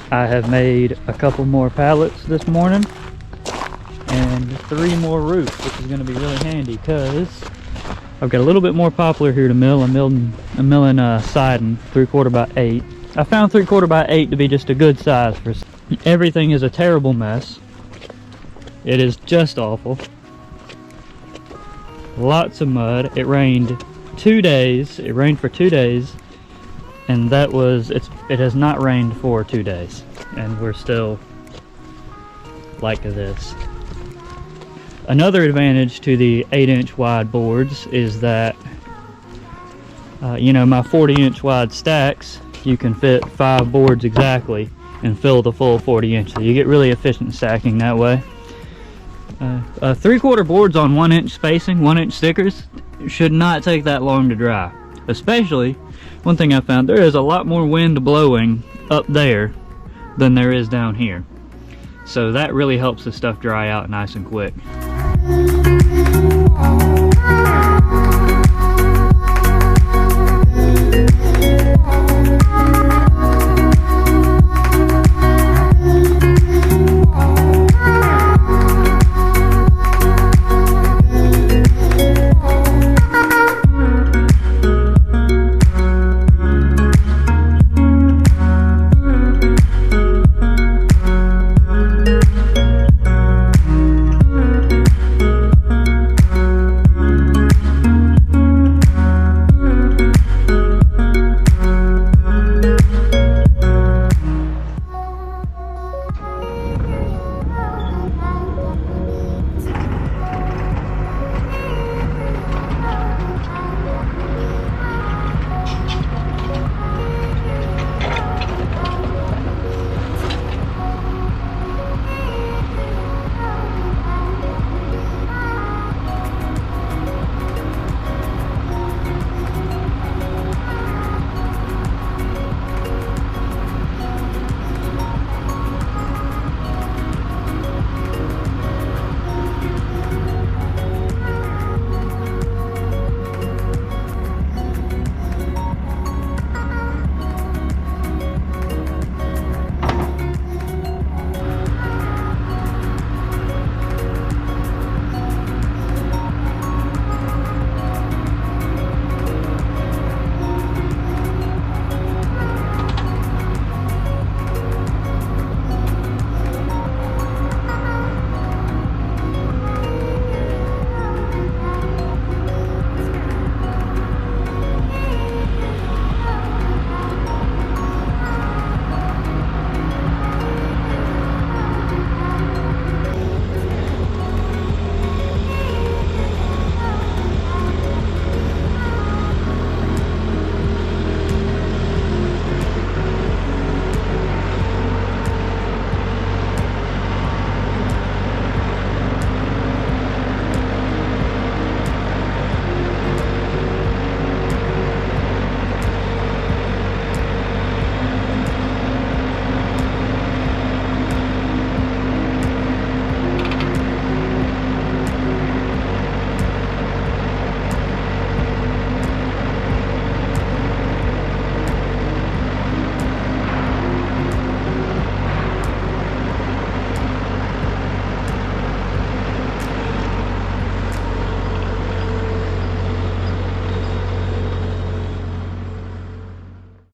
I have made a couple more pallets this morning and 3 more roofs, which is going to be really handy because I've got a little bit more poplar here to mill. I'm milling siding 3/4 by 8. I found 3/4 by 8 to be just a good size for. Everything is a terrible mess. It is just awful. Lots of mud. It rained 2 days. It rained for 2 days, and it has not rained for 2 days, and we're still like this. Another advantage to the 8-inch wide boards is that you know, my 40-inch wide stacks, you can fit 5 boards exactly and fill the full 40-inch, so you get really efficient stacking that way. 3/4 boards on 1-inch spacing, 1-inch stickers, should not take that long to dry. Especially, one thing I found, there is a lot more wind blowing up there than there is down here. So that really helps the stuff dry out nice and quick.